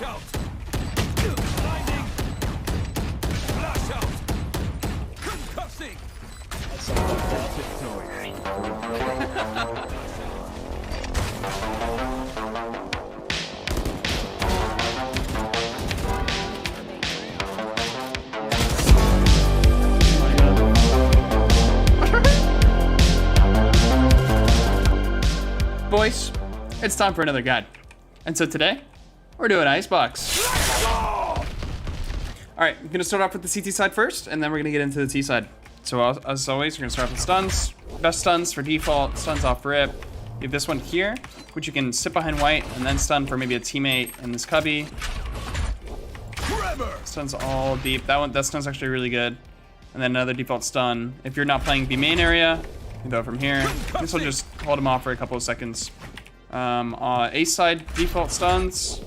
Flash out. Blinding. Flash out. Concussing. Boys, it's time for another guide. And so today, we're doing Icebox. All right, I'm gonna start off with the CT side first, and then we're gonna get into the T side. So as always, we're gonna start with stuns. Best stuns for default, stuns off rip. You have this one here, which you can sit behind white and then stun for maybe a teammate in this cubby. Stuns all deep. That stun's actually really good. And then another default stun. If you're not playing B main area, you can go from here. This will just hold him off for a couple of seconds. A side default stuns.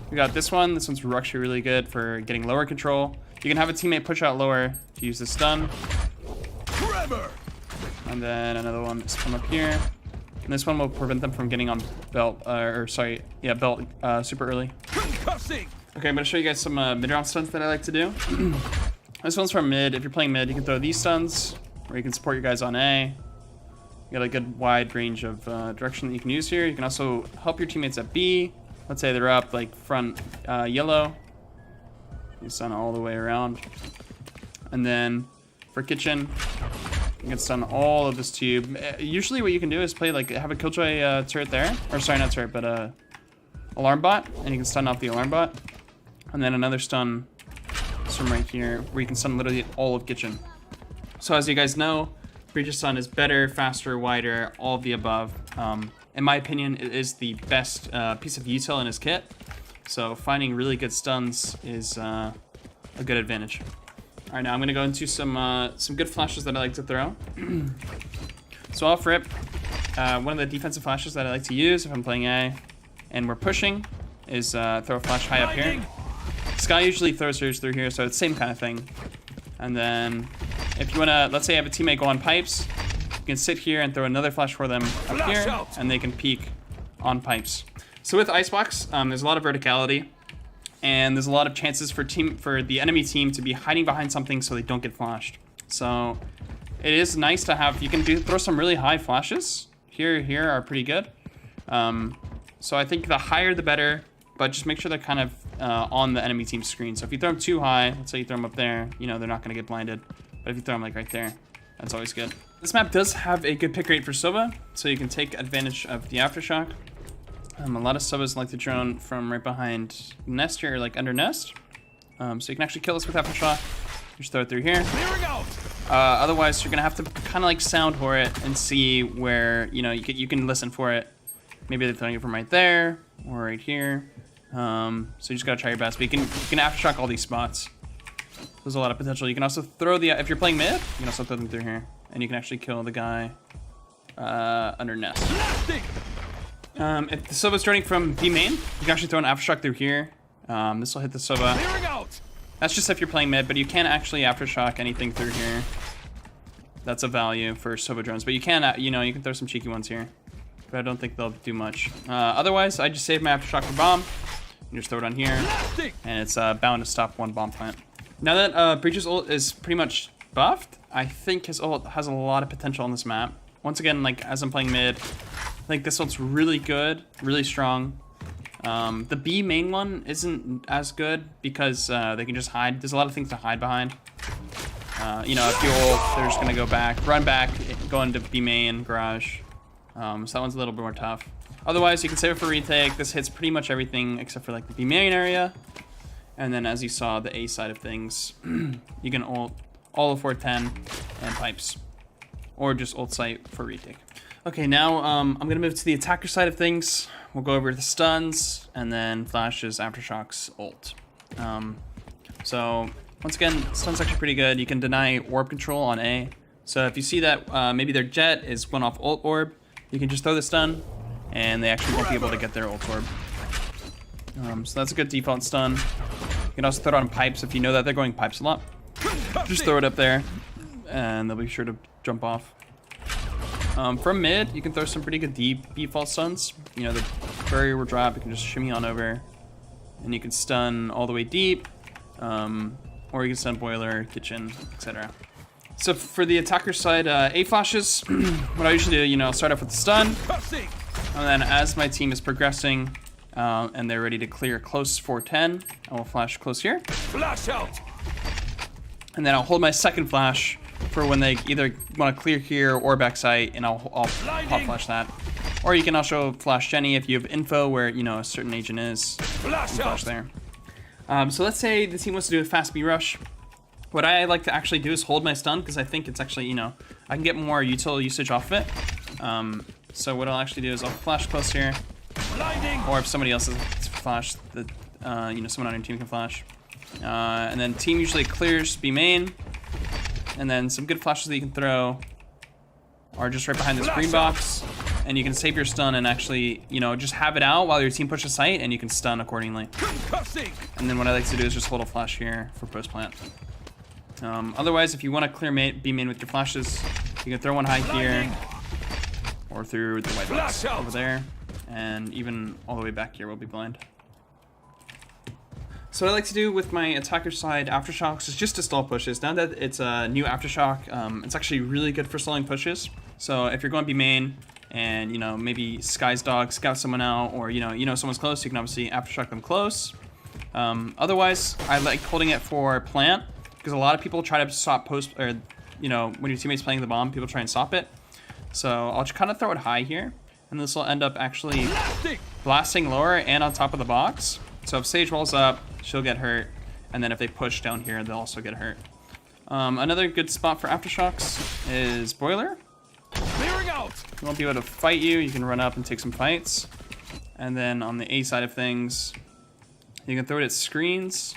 We got this one. This one's actually really good for getting lower control. You can have a teammate push out lower to use the stun. And then another one is come up here. And this one will prevent them from getting on belt, belt super early. Okay, I'm gonna show you guys some mid-round stuns that I like to do. This one's from mid. If you're playing mid, you can throw these stuns, or you can support your guys on A. You got a good wide range of direction that you can use here. You can also help your teammates at B. Let's say they're up like front yellow. You stun all the way around. And then for kitchen, you can stun all of this tube. Usually what you can do is play like, have a Killjoy turret there. Or sorry, not turret, but alarm bot. And you can stun off the alarm bot. And then another stun from right here, where you can stun literally all of kitchen. So as you guys know, Breach's stun is better, faster, wider, all of the above. In my opinion, it is the best piece of util in his kit. So finding really good stuns is a good advantage. All right, now I'm gonna go into some good flashes that I like to throw. So off rip, one of the defensive flashes that I like to use if I'm playing A and we're pushing is throw a flash high up here. Sky usually throws hers through here, so it's the same kind of thing. And then if you wanna, let's say I have a teammate go on pipes, you can sit here and throw another flash for them up here, and they can peek on pipes. So with Icebox, there's a lot of verticality, and there's a lot of chances for the enemy team to be hiding behind something so they don't get flashed. So it is nice to have, you can throw some really high flashes. Here are pretty good. So I think the higher the better, but just make sure they're kind of on the enemy team's screen. So if you throw them too high, let's say you throw them up there, you know, they're not gonna get blinded. But if you throw them like right there, that's always good. This map does have a good pick rate for Sova, so you can take advantage of the aftershock. A lot of Sovas like to drone from right behind nest here, or like under nest. So you can actually kill this with aftershock. Just throw it through here. Otherwise, you're gonna have to kind of like sound whore it and see where, you know, you can listen for it. Maybe they're throwing it from right there or right here. So you just gotta try your best. But you can aftershock all these spots. There's a lot of potential. You can also throw if you're playing mid, you can also throw them through here, and you can actually kill the guy under nest. If the Sova's turning from B main, you can actually throw an aftershock through here. This will hit the Sova. That's just if you're playing mid, but you can actually aftershock anything through here. That's a value for Sova drones, but you can, you can throw some cheeky ones here, but I don't think they'll do much. Otherwise, I just save my aftershock for bomb. You just throw it on here, and it's bound to stop one bomb plant. Now that Breach's ult is pretty much buffed, I think his ult has a lot of potential on this map. Once again, like as I'm playing mid, I think this ult's really good, really strong. The B main one isn't as good because they can just hide. There's a lot of things to hide behind. You know, if you ult, they're just gonna go back, run back, go into B main, garage. So that one's a little bit more tough. Otherwise, you can save it for retake. This hits pretty much everything except for like the B main area. And then as you saw, the A side of things, you can ult all of 410 and pipes, or just ult site for retake. Okay, now I'm gonna move to the attacker side of things. We'll go over the stuns and then flashes, aftershocks, ult. So once again, stuns actually pretty good. You can deny orb control on A. So if you see that maybe their jet is one off ult orb, you can just throw the stun, and they actually won't be able to get their ult orb. So that's a good default stun. You can also throw it on pipes if you know that they're going pipes a lot. Just throw it up there, and they'll be sure to jump off. From mid, you can throw some pretty good default stuns. You know, the barrier will drop, you can just shimmy on over, and you can stun all the way deep, or you can stun boiler, kitchen, etc. So for the attacker side, A flashes, what I usually do, you know, I'll start off with the stun, and then as my team is progressing, and they're ready to clear close 410, I will flash close here. Flash out. And then I'll hold my second flash for when they either want to clear here or backside, and I'll pop flash that. Or you can also flash Jenny if you have info where, you know, a certain agent is. Flash there. So let's say the team wants to do a fast B rush. What I like to actually do is hold my stun, because I think it's actually, you know, I can get more util usage off of it. So what I'll actually do is I'll flash close here. Or if somebody else has flashed, you know, someone on your team can flash. And then team usually clears B main. And then some good flashes that you can throw are just right behind this green box. And you can save your stun and actually, you know, just have it out while your team pushes site, and you can stun accordingly. And then what I like to do is just hold a flash here for post plant. Otherwise, if you want to clear B main with your flashes, you can throw one high here, or through the white box over there, and even all the way back here will be blind. So what I like to do with my attacker side aftershocks is just to stall pushes. Now that it's a new aftershock, it's actually really good for stalling pushes. So if you're going B main, and you know, maybe Sky's dog scout someone out, or you know someone's close, you can obviously aftershock them close. Otherwise, I like holding it for plant, because a lot of people try to stop post, or you know, when your teammate's playing the bomb, people try and stop it. So I'll just kind of throw it high here, and this will end up actually blasting lower and on top of the box. So if Sage rolls up, she'll get hurt, and then if they push down here, they'll also get hurt. Another good spot for aftershocks is boiler. Clearing out. He won't be able to fight you. You can run up and take some fights. And then on the A side of things, you can throw it at screens.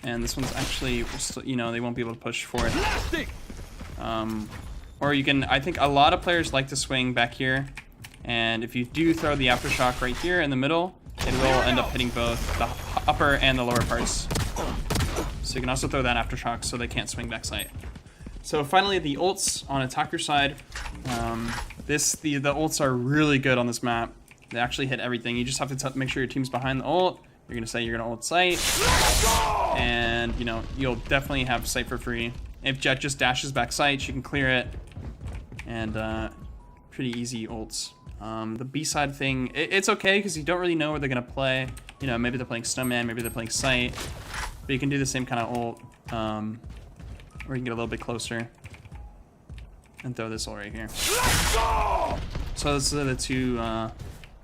And this one's actually, you know, they won't be able to push for it. Or you can, I think a lot of players like to swing back here. And if you do throw the aftershock right here in the middle, it will end up hitting both the upper and the lower parts. So you can also throw that aftershock so they can't swing back sight. So finally, the ults on attacker side. The ults are really good on this map. They actually hit everything. You just have to make sure your team's behind the ult. You're gonna say you're gonna ult sight, and you know you'll definitely have sight for free. If Jet just dashes back sight, she can clear it, and pretty easy ults. The B side thing, it's okay because you don't really know where they're gonna play. You know, maybe they're playing Snowman, maybe they're playing sight, but you can do the same kind of ult. Or you can get a little bit closer and throw this ult right here. So those are the two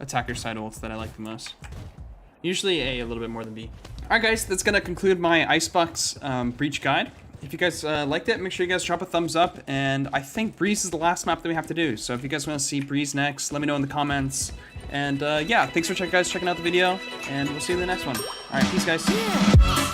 attacker side ults that I like the most. Usually A a little bit more than B. Alright guys, that's gonna conclude my Icebox breach guide. If you guys liked it, make sure you guys drop a thumbs up. And I think Breeze is the last map that we have to do. So if you guys want to see Breeze next, let me know in the comments. And yeah, thanks for checking out the video, and we'll see you in the next one. Alright, peace guys.